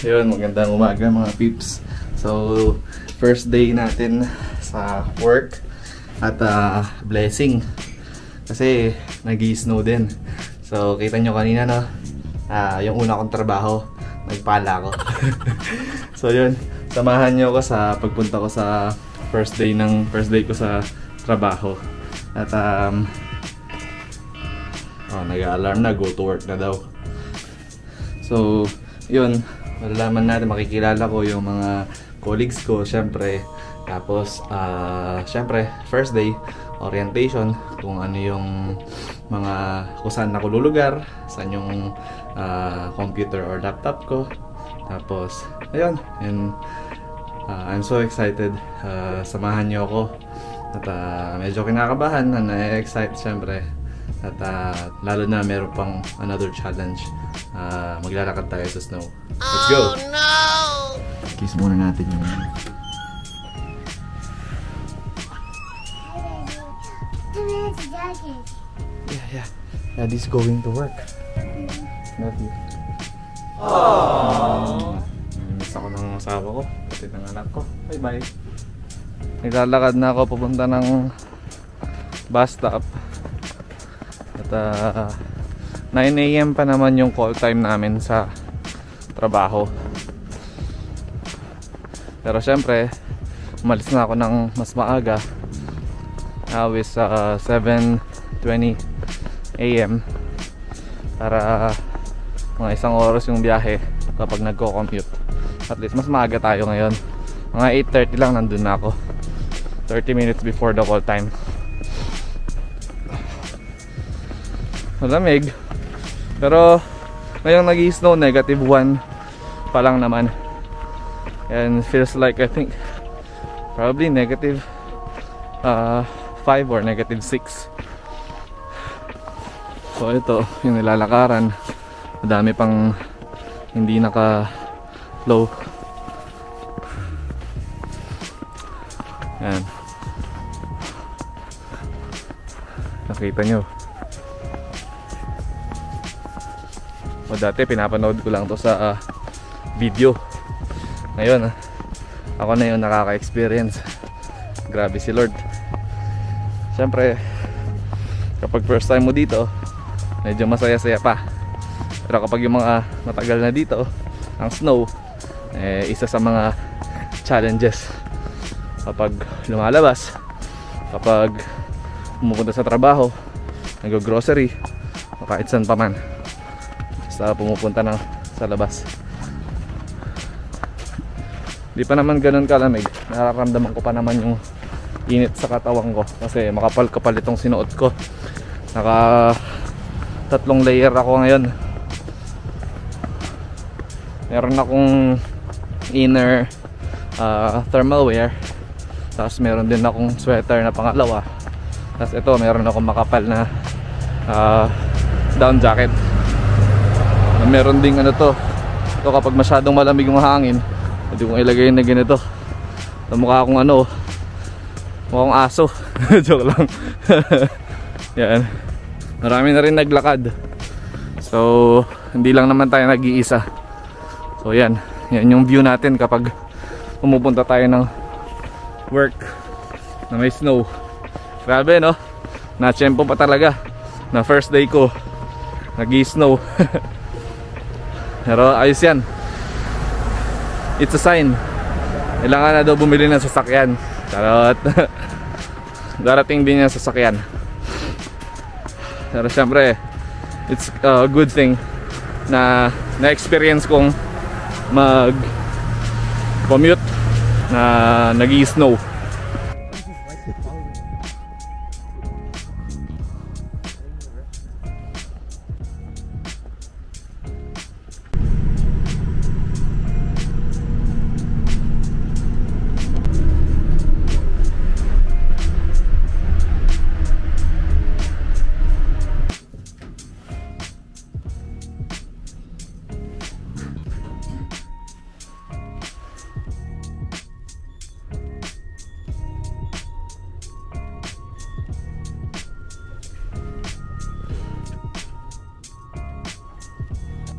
Yun, magandang umaga mga peeps. So, first day natin sa work at blessing. Kasi nag-i-snow din. So, kita nyo kanina no, yung una kong trabaho, nagpala ako. So yun, samahan nyo ako sa pagpunta ko sa first day ko sa trabaho. At nag-alarm na, go to work na daw. So, yun, malalaman natin, makikilala ko yung mga colleagues ko, syempre. Tapos, syempre, first day, orientation, kung ano yung mga, kung saan ako lulugar, saan yung computer or laptop ko. Tapos, ayun, and I'm so excited. Samahan niyo ako. At medyo kinakabahan, na-excite syempre. At lalo na meron pang another challenge. Maglalakad tayo sa snow. Let's go! Oh no! Kiss muna natin yung Yeah. Daddy's going to work. Love you. Aww. Miss ako ng asawa ko, pati ng anak ko. Bye-bye. Naglalakad na ako papunta ng bus stop. At 9 AM pa naman yung call time namin sa trabaho. Pero syempre, umalis na ako ng mas maaga. Now is 7:20 AM para mga isang oras yung biyahe kapag nagko-commute. At least mas maaga tayo ngayon. Mga 8:30 lang nandun na ako, 30 minutes before the call time. Malamig, pero ngayong nag-i-snow, -1 pa lang naman. And feels like, I think probably -5 or -6. So ito yung nilalakaran, madami pang hindi naka-low. Yan, nakita nyo. O dati pinapanood ko lang to sa video. Ngayon ako na yung nakaka-experience. Grabe si Lord. Siyempre kapag first time mo dito, medyo masaya-saya pa. Pero kapag yung mga matagal na dito, ang snow, isa sa mga challenges kapag lumalabas, kapag pumupunta sa trabaho, nag-grocery, o kahit saan pa man, basta pumupunta na sa labas. Di pa naman ganun kalamig, nararamdaman ko pa naman yung init sa katawan ko kasi makapal-kapal itong sinuot ko. Naka 3 layer ako ngayon. Meron akong inner thermal wear, tapos meron din akong sweater na pangalawa, tapos ito meron akong makapal na down jacket. Meron ding ano to, ito kapag masyadong malamig yung hangin, pwede kong ilagay na ganito. Mukha akong ano, mukhang aso. Joke lang. Yan, marami na rin naglakad, so hindi lang naman tayo nag-iisa. So yan yung view natin kapag pumupunta tayo ng work na may snow. Grabe no, na-tsempo pa talaga na first day ko nag-i-snow. Pero ayos yan, it's a sign. Kailangan na daw bumili ng sasakyan. Charot. Darating din yung sasakyan. Pero syempre, it's a good thing na na-experience kong mag-commute na nag-i-snow.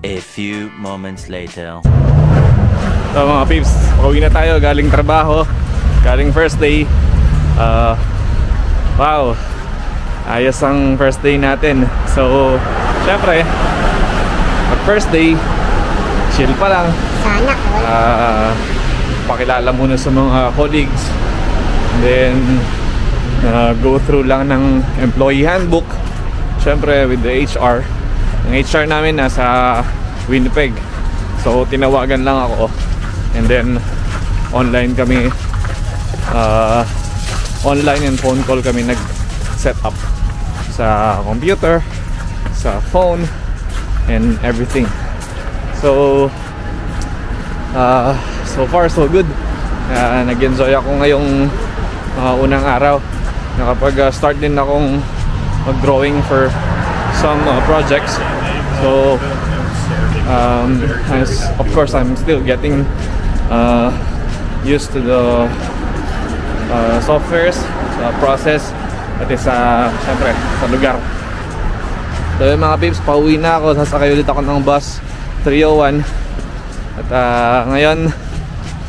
A few moments later. So mga peeps, pauwi na tayo galing trabaho, galing first day. Wow, ayos ang first day natin. So, syempre, pag first day, chill pa lang. Sana Pakilala muna sa mga colleagues. And then, go through lang ng employee handbook. Syempre, with the HR. Ang HR namin nasa Winnipeg. So, tinawagan lang ako. And then, online kami. Online and phone call kami nag-set up sa computer, sa phone, and everything. So, so far so good. Nag-enjoy ako ngayong unang araw. Nakapag-start din akong mag-drawing for some projects. So, of course, I'm still getting used to the softwares, process, pati syempre, sa lugar. So yung mga peeps, pauwi na ako. Sasakay ulit ako ng bus 301. At ngayon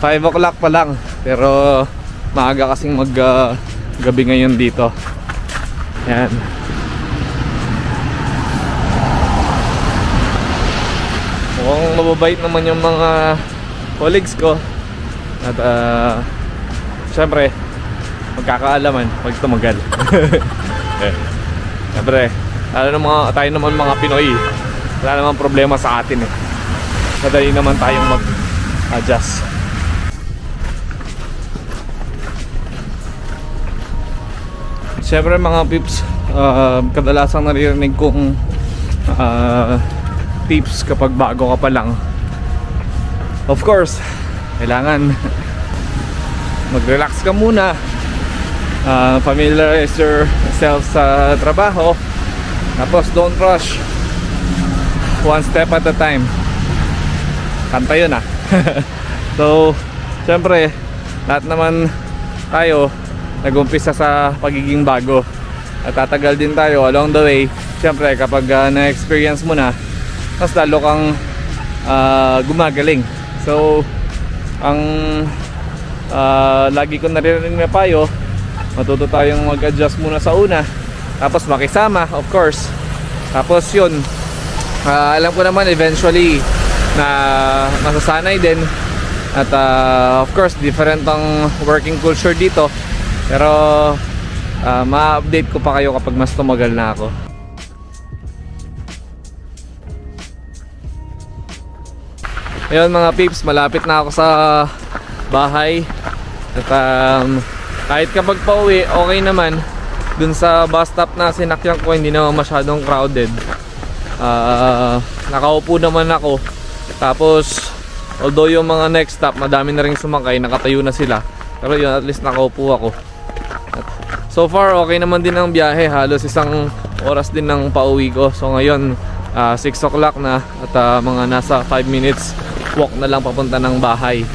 5 o'clock pa lang, pero maaga kasing gabi ngayon dito. Yan. Mukhang mababait naman yung mga colleagues ko. At syempre, magkakaalaman pag tumagal. Syempre, tayo naman mga Pinoy, wala naman problema sa atin eh. Madali naman tayong mag-adjust. Syempre mga peeps, kadalasang naririnig kong tips kapag bago ka pa lang. Of course, kailangan mag-relax ka muna, familiarize yourself sa trabaho, tapos don't rush, one step at a time. Kanta yun ah. So syempre, lahat naman tayo nag-umpisa sa pagiging bago, at tatagal din tayo along the way. Syempre kapag na-experience mo na, mas lalo kang gumagaling. So ang lagi ko naririnig na payo, matuto tayong mag-adjust muna sa una, tapos makisama, of course. Tapos yun, alam ko naman eventually na masasanay din. At of course, different ang working culture dito, pero ma-update ko pa kayo kapag mas tumagal na ako. Ayun mga peeps, malapit na ako sa bahay. At kahit kapag pauwi, okay naman. Dun sa bus stop na sinakyan ko, hindi naman masyadong crowded. Nakaupo naman ako. Tapos although yung mga next stop, madami na rin sumakay, nakatayo na sila. Pero yun, at least nakaupo ako. At so far, okay naman din ang biyahe. Halos isang oras din ng pauwi ko. So ngayon, 6 o'clock na. At mga nasa 5 minutes walk na lang papunta ng bahay.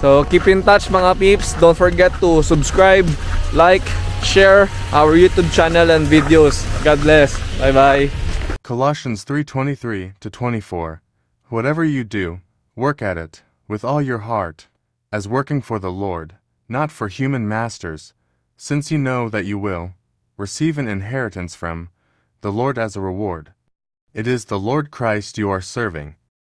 So keep in touch mga peeps. Don't forget to subscribe, like, share our YouTube channel and videos. God bless. Bye bye. Colossians 3:23-24. Whatever you do, work at it with all your heart, as working for the Lord, not for human masters, since you know that you will receive an inheritance from the Lord as a reward. It is the Lord Christ you are serving,